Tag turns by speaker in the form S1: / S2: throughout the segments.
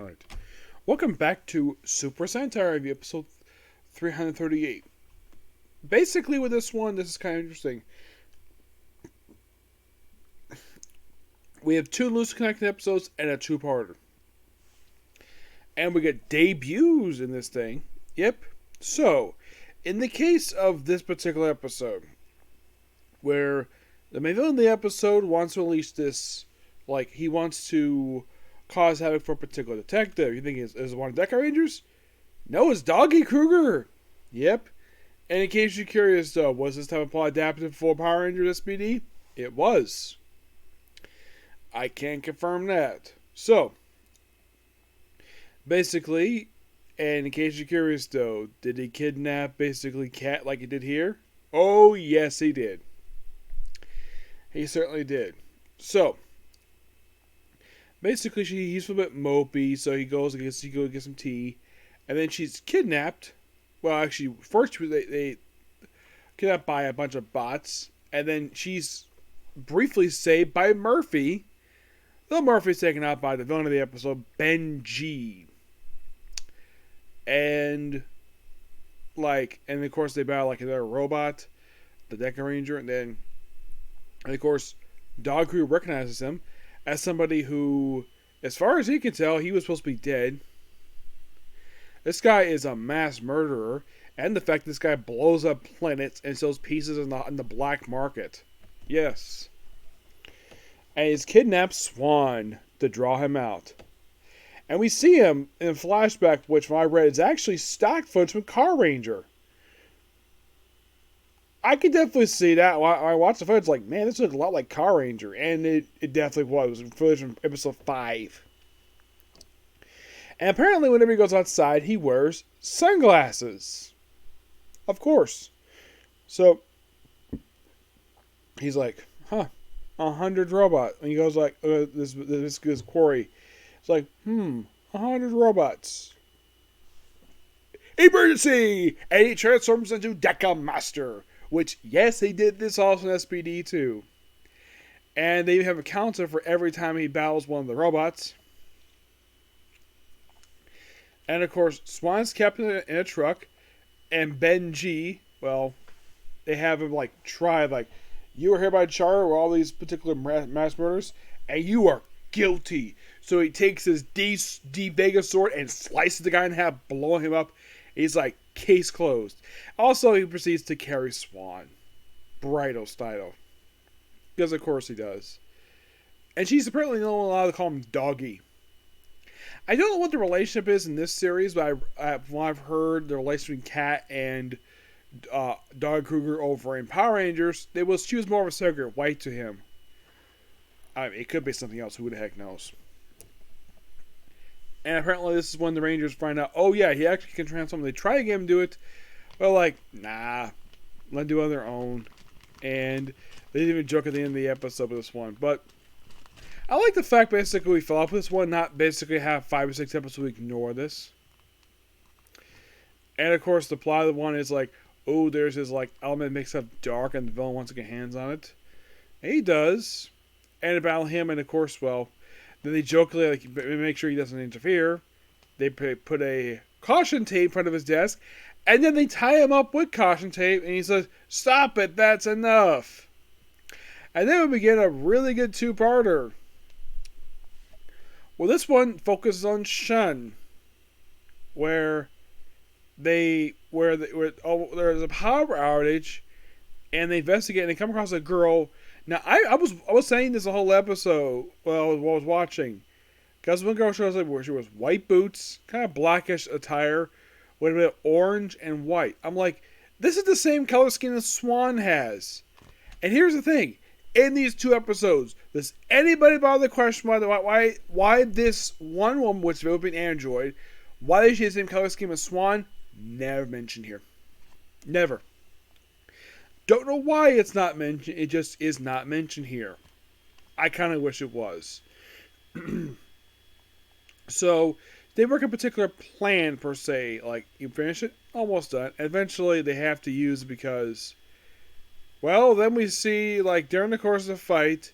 S1: Alright. Welcome back to Super Sentai Review, episode 338. Basically, with this one, this is kind of interesting. We have two loose connected episodes and a two-parter. And we get debuts in this thing. Yep. So, in the case of this particular episode, where the main villain of the episode wants to release this, he wants to cause havoc for a particular detective. You think is one of the Dekarangers? No, it's Doggy Kruger. Yep. And in case you're curious, though, was this type of plot adapted for Power Rangers SPD? It was. I can't confirm that. So, basically, and in case you're curious, though, did he kidnap basically Kat like he did here? Oh, yes, he did. He certainly did. So, basically, he's a bit mopey, so he goes to get some tea, and then she's kidnapped. Well, actually, first they kidnapped by a bunch of bots, and then she's briefly saved by Murphy. Though Murphy's taken out by the villain of the episode, Benji. And of course they battle another robot, the Dekaranger, and of course Dog Crew recognizes him as somebody who, as far as he can tell, he was supposed to be dead. This guy is a mass murderer, and the fact this guy blows up planets and sells pieces in the black market. Yes. And he's kidnapped Swan to draw him out. And we see him in a flashback, which when I read is actually stock footage from Car Ranger. I could definitely see that. When I watched the footage, man, this looks a lot like Car Ranger. And it definitely was. It was footage from episode 5. And apparently whenever he goes outside, he wears sunglasses. Of course. So, he's like, 100 robot. And he goes this quarry. It's 100 robots. Emergency! And he transforms into Deca Master. Which, yes, they did this also in SPD too. And they have a counter for every time he battles one of the robots. And of course, Swan's kept in a truck. And Benji, they have him try, you are hereby charged with all these particular mass murders, and you are guilty. So he takes his D Vega sword and slices the guy in half, blowing him up. He's case closed. Also, he proceeds to carry Swan. Brighto style. Because of course he does. And she's apparently not allowed to call him Doggy. I don't know what the relationship is in this series, but when I've heard the relationship between Kat and Dog Kruger over in Power Rangers, she was more of a surrogate white to him. It could be something else. Who the heck knows? And apparently this is when the Rangers find out, oh yeah, he actually can transform. They try to get him to do it, but nah, let them do it on their own. And they didn't even joke at the end of the episode with this one. But I like the fact basically we fell off with this one, not basically have 5 or 6 episodes we ignore this. And of course the plot of the one is there's his element mixed up dark and the villain wants to get hands on it. And he does. And about him, and of course, then they jokingly make sure he doesn't interfere. They put a caution tape in front of his desk, and then they tie him up with caution tape, and he says, "Stop it, that's enough." And then we begin a really good two-parter. Well, this one focuses on Shun, where there's a power outage, and they investigate, and they come across a girl. Now, I was saying this the whole episode while I was watching. Because one girl shows up where she was white boots, kind of blackish attire, with a bit of orange and white. I'm this is the same color scheme that Swan has. And here's the thing. In these 2 episodes, does anybody bother to question why this one woman, which will be an android, why does she have the same color scheme as Swan? Never mentioned here. Never. Don't know why it's not mentioned. It just is not mentioned here. I kind of wish it was. So, they work a particular plan, per se. You finish it? Almost done. Eventually, they have to use it because, then we see, during the course of the fight,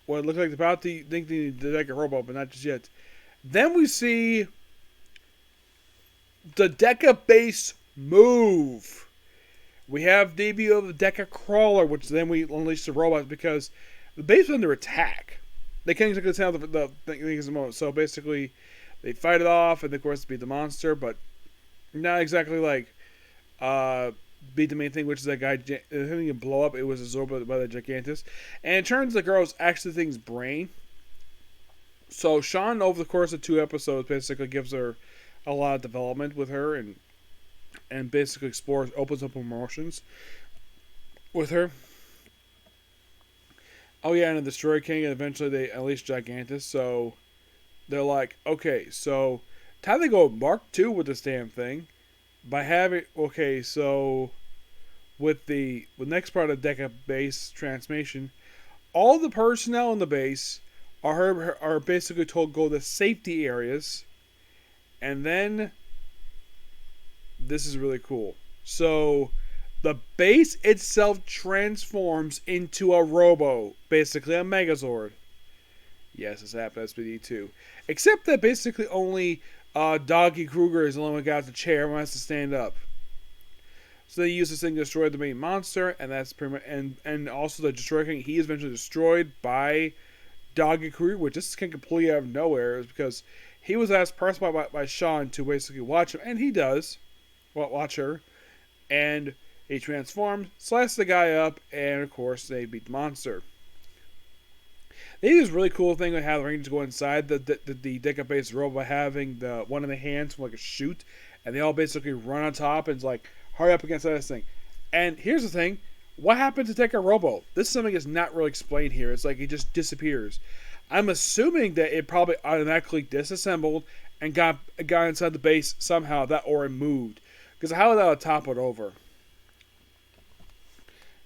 S1: what looked like about to think the Deca robot, but not just yet. Then we see the Deca base move. We have debut of the Deca crawler, which then we unleash the robots because the base is under attack. They can't exactly tell the things at the moment. So basically, they fight it off, and of course beat the monster, but not exactly like beat the main thing, which is that guy having it blow up. It was absorbed by the Gigantus, and it turns the girl's actually thing's brain. So Sean, over the course of 2 episodes, basically gives her a lot of development with her, and basically explores, opens up emotions with her. Oh yeah, and the Destroyer King, and eventually they unleash Gigantus. So they're like, okay, so how do they go Mark II with this damn thing? By having, okay, so with the next part of Deca base transformation, all the personnel in the base are basically told to go to safety areas, and then this is really cool. So the base itself transforms into a robo, basically a Megazord. Yes, it's happened SPD 2. Except that basically only Doggy Kruger is the only one who got the chair and has to stand up. So they use this thing to destroy the main monster, and that's pretty much, and also the Destroyer King, he is eventually destroyed by Doggy Kruger, which this came completely out of nowhere, is because he was asked personally by Sean to basically watch him, and he does. Well, watch her. And he transforms, slices the guy up, and of course they beat the monster. They do this really cool thing with how the Rangers go inside the Deca base robot by having the one in the hands from like a chute, and they all basically run on top and it's like hurry up against this thing. And here's the thing: what happened to Deca Robo? This is something that's not really explained here. It's like it just disappears. I'm assuming that it probably automatically disassembled and got inside the base somehow, that or it moved. Because how would that top it over?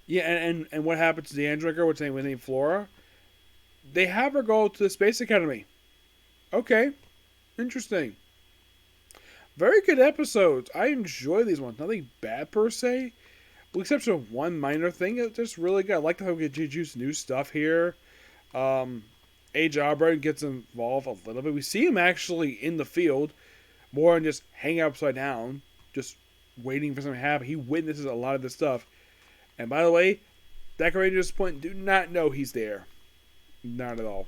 S1: Yeah, and what happened to the android girl, which was named Flora? They have her go to the Space Academy. Okay. Interesting. Very good episodes. I enjoy these ones. Nothing bad per se. With the exception of one minor thing. It's just really good. I like how we get introduced new stuff here. Age Aubrey gets involved a little bit. We see him actually in the field. More than just hanging upside down. Just waiting for something to happen. He witnesses a lot of this stuff. And by the way, Dekaranger at this point do not know he's there. Not at all.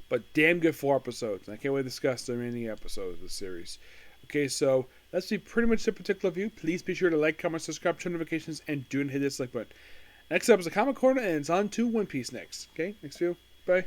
S1: But damn good 4 episodes. And I can't wait to discuss the remaining episodes of the series. Okay, so that's pretty much the particular view. Please be sure to like, comment, subscribe, turn notifications, and do not hit this like button. Next up is a Comic Corner, and it's on to One Piece next. Okay, next view. Bye.